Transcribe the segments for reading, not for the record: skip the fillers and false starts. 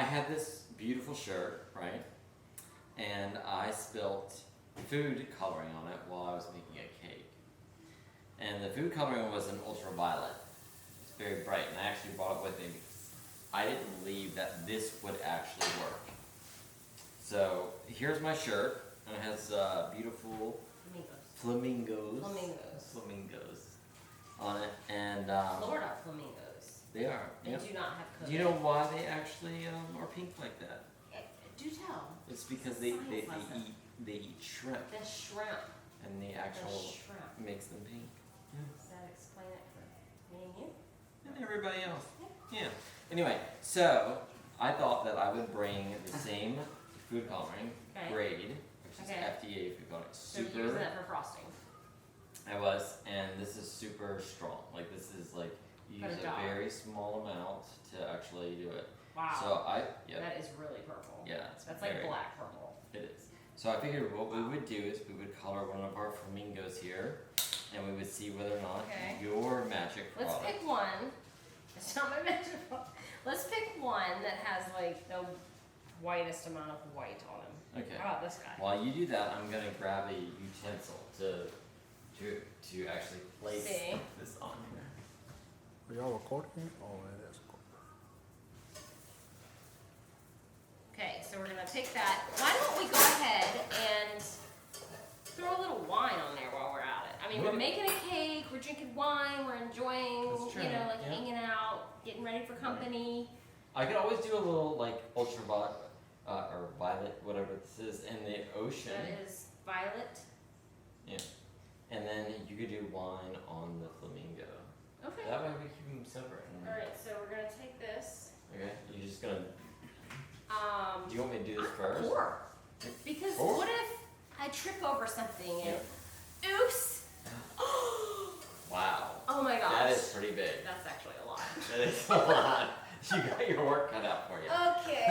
had this beautiful shirt, right? And I spilt food coloring on it while I was making a cake. And the food coloring was an ultraviolet. It's very bright, and I actually brought it with me because I didn't believe that this would actually work. So here's my shirt, and it has beautiful flamingos on it, and Florida flamingos. they are. They Yep. do not have COVID. Do you know why they actually are pink like that? Do tell. It's because they Science lesson. eat shrimp, The shrimp. and the actual shrimp. makes them pink. Does that explain it for me and you? And everybody else. Yeah. Anyway, so I thought that I would bring the same food coloring Okay. grade, which is Okay. FDA food coloring. So you're using that for frosting. I was, and this is super strong. Like this is like you Got a use a dot. very small amount to actually do it. Wow. So yeah, That is really purple. yeah, it's That's very, like black purple. It is. So I figured what we would do is we would color one of our flamingos here, and we would see whether or not Okay. your magic Let's product. pick one. It's not my magic product. Let's pick one that has like the whitest amount of white on him. Okay. How about this guy? While you do that, I'm gonna grab a utensil to actually place See? this on here. Are y'all recording? Oh, it is recording. Okay, so we're gonna take that. Why don't we go ahead and throw a little wine on there while we're at it? I mean, we're making a cake, we're drinking wine, we're enjoying, That's true, you know, like yeah. hanging out, getting ready for company. I could always do a little like ultraviolet or violet, whatever this is, in the ocean. That is violet. Yeah. And then you could do wine on the flamingo. Okay. That way we keep them separate. All right, so we're gonna take this. Okay. You're just gonna. Do you want me to do this first? Pour. Because Pour? what if I trip over something and Yeah. oops! Wow. Oh my gosh. That is pretty big. That's actually a lot. That is a lot. You got your work cut out for you. Okay.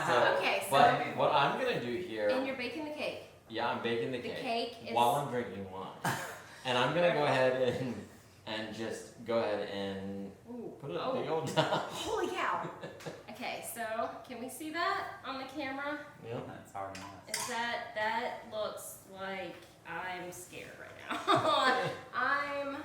So, Okay, so- but what I'm gonna do here, And you're baking the cake. yeah, I'm baking the The cake, cake is while I'm drinking wine, and I'm gonna go ahead and just go ahead and Ooh. put it a big old dot. Holy cow. Okay, so can we see that on the camera? Yeah. That's hard enough. Is that looks like I'm scared right now. I'm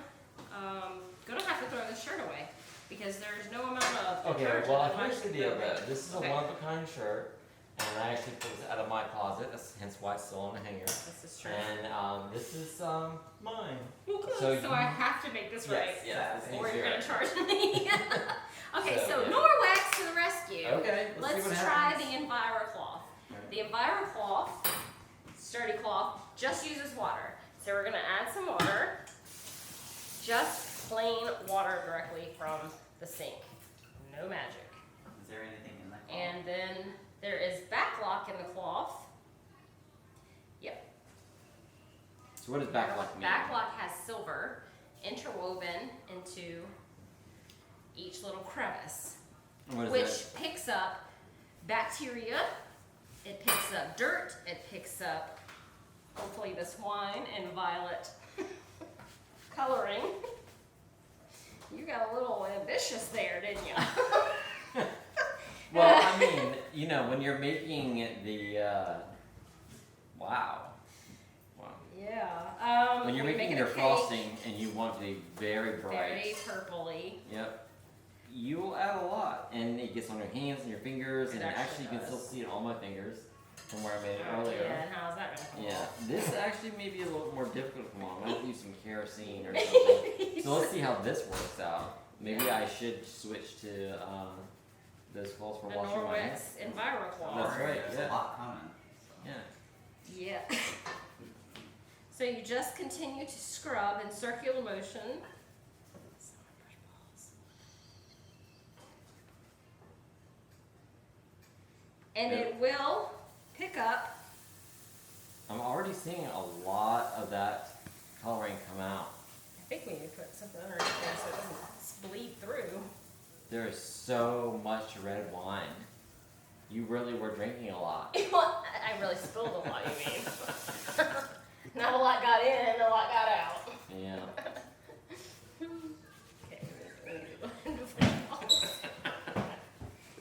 gonna have to throw this shirt away because there's no amount of Okay, detergent well, in my here's the deal shirt. though. This is Okay. a one-of-a-kind shirt, and I actually pulled this out of my closet. That's hence why it's still on the hanger. This is true. And this is mine. Okay, so so you- I have to make this right. Yes, this Or needs to you're be gonna right. charge me. Okay, So, so yeah. Norwex to the rescue. Okay, let's see what try happens. the EnviroCloth. Alright. The EnviroCloth, sturdy cloth, just uses water. So we're gonna add some water. Just plain water directly from the sink. No magic. Is there anything in that cloth? And then there is backlock in the cloth. Yep. So what does backlock mean? Backlock has silver interwoven into each little crevice, What is which that? picks up bacteria, it picks up dirt, it picks up hopefully this wine and violet coloring. You got a little ambitious there, didn't you? Well, I mean, you know, when you're making the wow. Yeah. When you're we're making a your cake, frosting and you want it to be very bright. very purpley. Yep. You will add a lot, and it gets on your hands and your fingers, It and actually you can does. still see it on my fingers from where I made it Oh, earlier. yeah, and how's that gonna come Yeah, off? this actually may be a little more difficult for mom. I have to use some kerosene or something. So let's see how this works out. Maybe I should switch to those cloths for The washing my hands. Norwex EnviroCloth. That's right, There's yeah. a lot coming. Yeah. Yeah. So you just continue to scrub in circular motion. And it will pick up. I'm already seeing a lot of that coloring come out. I think we need to put something underneath there so it doesn't bleed through. There is so much red wine. You really were drinking a lot. I really spilled a lot, you mean? Not a lot got in, a lot got out. Yeah. Okay, we need to go into the balls.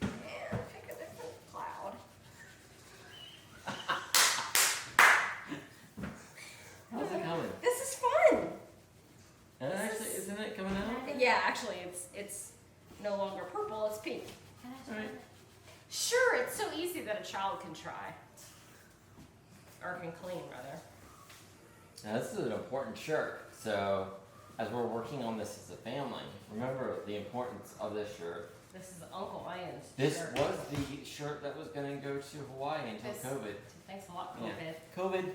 And pick a different actually it's no longer purple, it's pink. Alright. Sure, it's so easy that a child can try. Or can clean, rather. Now this is an important shirt, so as we're working on this as a family, remember the importance of this shirt. This is Uncle Ian's This shirt. was the shirt that was gonna go to Hawaii until This- COVID. Thanks a lot, Yeah. COVID. COVID.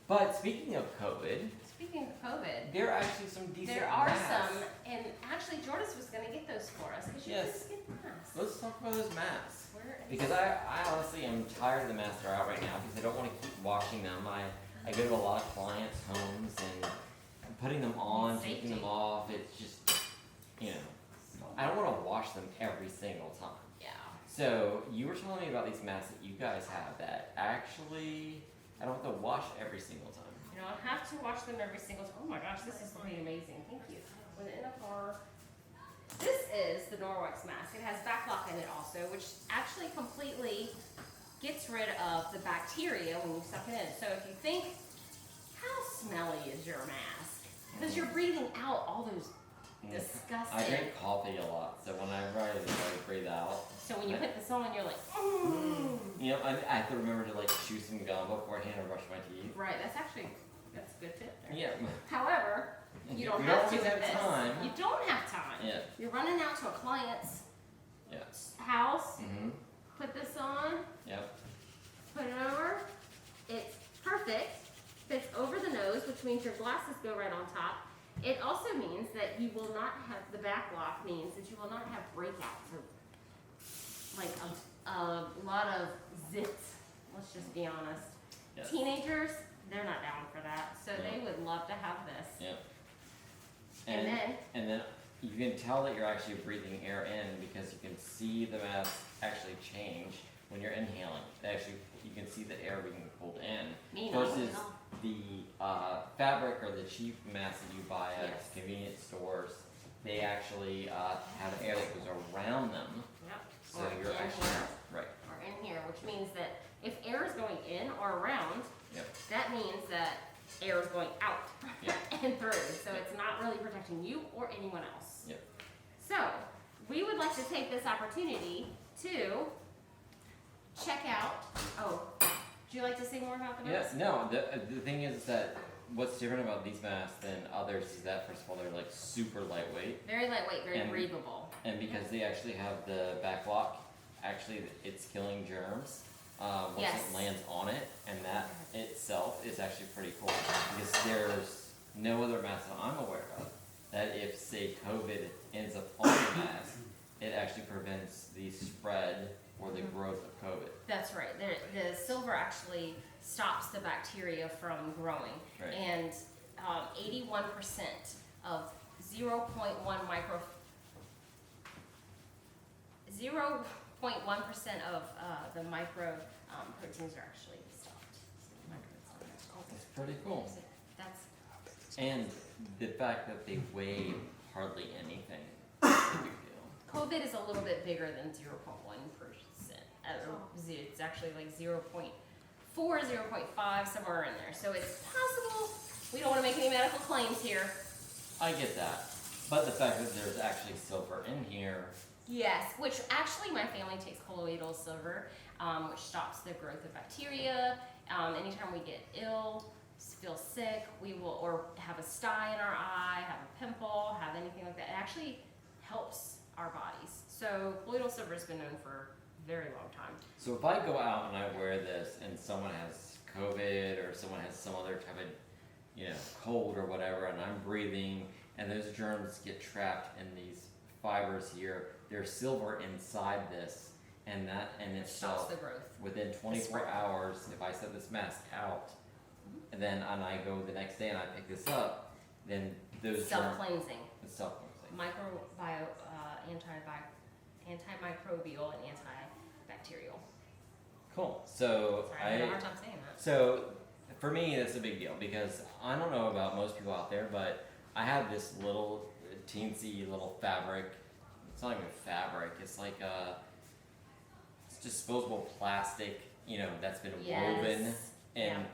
But speaking of COVID, Speaking of COVID, there are actually some decent there are masks. some, and actually Jordis was going to get those for us because you Yes. didn't get masks. Let's talk about those masks. Where is Because I honestly am tired of the masks that are out right now because I don't want to keep washing them. I go to a lot of clients' homes and putting them on, taking them Safety. off. It's just, you know, I don't want to wash them every single time. Yeah. So you were telling me about these masks that you guys have that actually I don't have to wash every single time. You don't have to wash them every single time. Oh my gosh, this is looking amazing. Thank you. With the NFR. This is the Norwex mask. It has backlock in it also, which actually completely gets rid of the bacteria when you suck it in. So if you think, how smelly is your mask? Because you're breathing out all those I disgusting. drink coffee a lot, so whenever I breathe out, So when you put this on, you're like, mm. you know, I have to remember to like chew some gum beforehand and brush my teeth. Right, that's a good tip there. Yeah. However, you don't We have to always with have this. time. You don't have time. Yeah. You're running out to a client's Yes. house, Mm-hmm. put this on, Yep. put it over. It's perfect. Fits over the nose, which means your glasses go right on top. It also means that you will not have, the back lock means that you will not have breakouts or like a lot of zits. Let's just be honest. Yes. Teenagers, they're not down for that, so Yeah. they would love to have this. Yep. And then you can tell that you're actually breathing air in because you can see the mask actually change when you're inhaling. Actually, you can see the air being pulled in me versus the fabric or the cheap masks that you buy at Yes. convenience stores. They actually have air that goes around them, Yep. so Or you're in actually here. right. Or in here, which means that if air is going in or around, Yep. that means that air is going out Yep. and through. So it's not really protecting you or anyone else. Yep. So we would like to take this opportunity to check out. Oh, would you like to say more about the Yes. mask? No. The thing is that what's different about these masks than others is that first of all they're like super lightweight. Very lightweight, very And- breathable. And because they actually have the back lock, actually it's killing germs once Yes. it lands on it, and that itself is actually pretty cool because there's no other mask that I'm aware of that if say COVID ends up on the mask, it actually prevents the spread or the growth of COVID. That's right. The silver actually stops the bacteria from growing. Right. And 81% of 0.1 micro 0.1% of the micro proteins are actually stopped. It's pretty cool. That's And the fact that they weigh hardly anything is a big deal. COVID is a little bit bigger than 0.1%. It's actually like 0.4, 0.5, somewhere in there. So it's possible. We don't want to make any medical claims here. I get that. But the fact that there's actually silver in here, Yes, which actually my family takes colloidal silver, which stops the growth of bacteria. Anytime we get ill, feel sick, we will, or have a sty in our eye, have a pimple, have anything like that, it actually helps our bodies. So colloidal silver has been known for a very long time. so if I go out and I wear this and someone has COVID or someone has some other type of, cold or whatever, and I'm breathing and those germs get trapped in these fibers here, there's silver inside this, and that in It stops itself, the growth. within 24 spread. hours, if I set this mask out, and then and I go the next day and I pick this up, then those germs, Self-cleansing, it's self-cleansing. antimicrobial and antibacterial. Cool. So Sorry, I had a hard time saying that. So for me, that's a big deal because I don't know about most people out there, but I have this little teensy little fabric. It's not even fabric. It's like it's disposable plastic. That's been woven and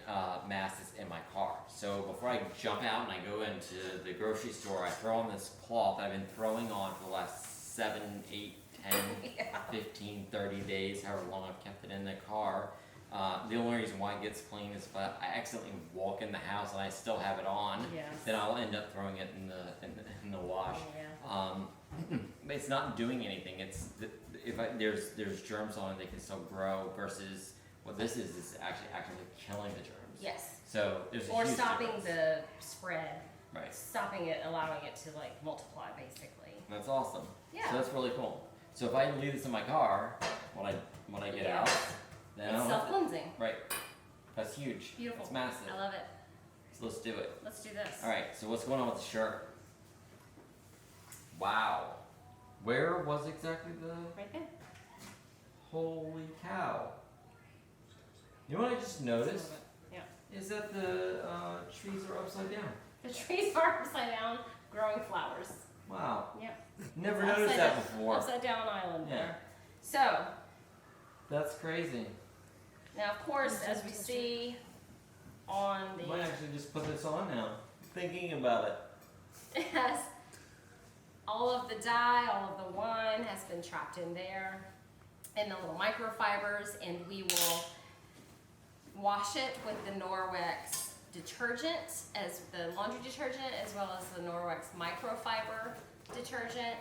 masks in my car. So before I jump out and I go into the grocery store, I throw on this cloth I've been throwing on for the last 7, 8, 10, Yeah. 15, 30 days, however long I've kept it in the car. The only reason why it gets clean is if I accidentally walk in the house and I still have it on, Yes. then I'll end up throwing it in the wash. Yeah. But it's not doing anything. There's germs on it, they can still grow. Versus what this is actually killing the germs. Yes. So there's a Or huge stopping difference. the spread. Right. Stopping it, allowing it to like multiply, basically. That's awesome. Yeah. So that's really cool. So if I leave this in my car when I get Yeah. out, then I It's don't have to- self-cleansing. right. That's huge. Beautiful. It's massive. I love it. So let's do it. Let's do this. All right. So what's going on with the shirt? Wow. Where was exactly the? Right there. Holy cow. You know what I just noticed? Yeah. Is that the trees are upside down. The trees are upside down, growing flowers. Wow. Yep. Never It's noticed upside that down- before. Upside down island Yeah. there. So, That's crazy. now of course, as we see on I might the, actually just put this on now. Thinking about it. it has all of the dye, all of the wine has been trapped in there, and the little microfibers, and we will wash it with the Norwex detergent, as the laundry detergent, as well as the Norwex microfiber detergent.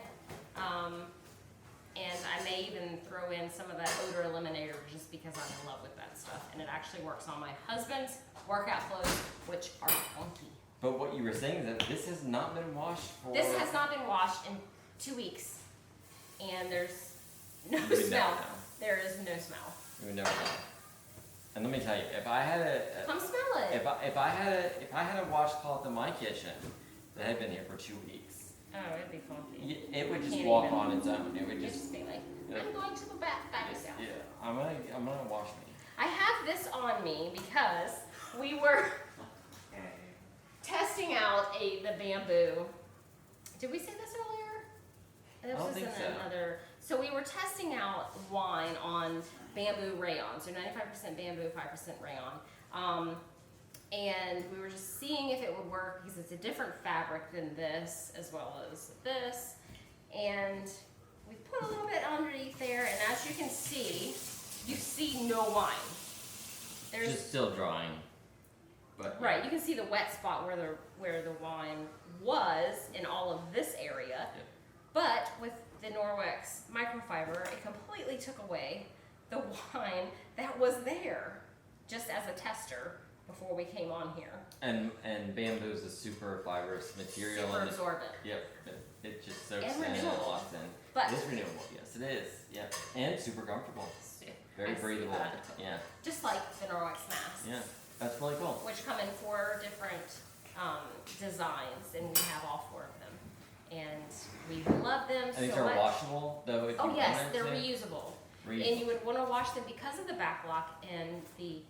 And I may even throw in some of that odor eliminator just because I'm in love with that stuff. And it actually works on my husband's workout clothes, which are funky. But what you were saying is that this has not been washed for. This has not been washed in 2 weeks. And there's no You would never smell. know. There is no smell. You would never know. And let me tell you, if I had Come smell it. if I had a washcloth in my kitchen that had been here for 2 weeks, Oh, it'd be funky. it would just Can't walk even. on its own. It would You'd just just be like, Yeah. I'm going to the bath by myself. yeah. I'm gonna wash me. I have this on me because we were testing out the bamboo. Did we say this earlier? This I don't was think in so. another. So we were testing out wine on bamboo rayon. So 95% bamboo, 5% rayon. And we were just seeing if it would work because it's a different fabric than this, as well as this. And we put a little bit underneath there, and as you can see, you see no wine. There's Just still drying. But right. You can see the wet spot where the wine was in all of this area, Yep. but with the Norwex microfiber, it completely took away the wine that was there, just as a tester before we came on here. And bamboo is a super fibrous material. Super and it- absorbent. Yep. It just soaks And in and renewable. locks in. But- it is renewable. Yes, it is. Yep. And super comfortable. Very I see breathable. that. Yeah. Just like the Norwex masks. Yeah. That's really cool. Which come in 4 different designs, and we have all 4 of them. And we love them And so these much. are washable, though. If Oh you yes, wanted they're to. reusable. And you would want to wash them because of the backlock and the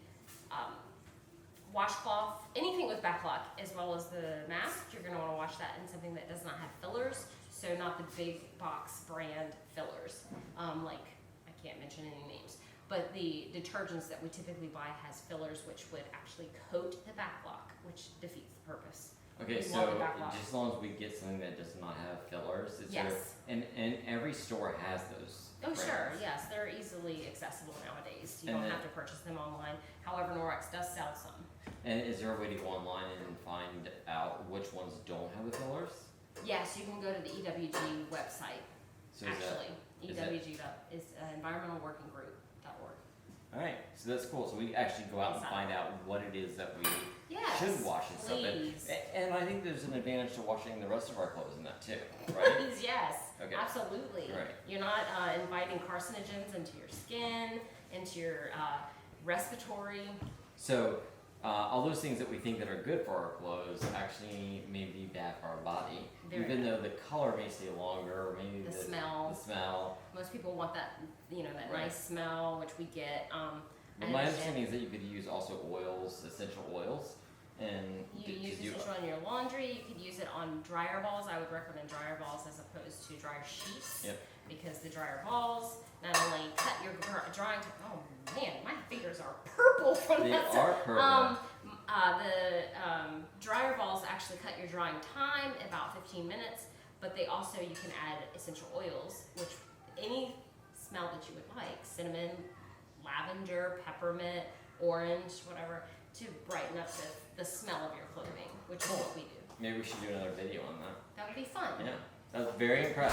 washcloth, anything with backlock, as well as the mask. You're going to want to wash that in something that does not have fillers, so not the big box brand fillers. Like, I can't mention any names, but the detergents that we typically buy has fillers which would actually coat the backlock, which defeats the purpose. Okay, we want so the backlock. just as long as we get something that does not have fillers, is Yes. there, and every store has those. Oh, sure, brands. yes, they're easily accessible nowadays. You And don't then- have to purchase them online. However, Norwex does sell some. And is there a way to go online and find out which ones don't have the fillers? Yes, you can go to the EWG website, So actually. is that- EWG is environmentalworkinggroup.org. All right, so that's cool. So we actually go out and Inside. find out what it is that we Yes. should wash and stuff. Please. And I think there's an advantage to washing the rest of our clothes in that too, right? Please, yes. Okay. Absolutely. Right. You're not inviting carcinogens into your skin, into your respiratory. So all those things that we think that are good for our clothes actually may be bad for our body, Very even bad. though the color may stay longer, or maybe The the smell. smell. Most people want that, that Right. nice smell, which we get. But my understanding is that you could use also oils, essential oils, and You to use do- essential on your laundry. You could use it on dryer balls. I would recommend dryer balls as opposed to dryer sheets. Yep. Because the dryer balls not only cut your drying time. Oh Man, my fingers are purple from They that. are purple. The dryer balls actually cut your drying time about 15 minutes, but they also, you can add essential oils, which any smell that you would like, cinnamon, lavender, peppermint, orange, whatever, to brighten up the smell of your clothing, which is what we do. Maybe we should do another video on that. That would be fun. Yeah, that was very impressive.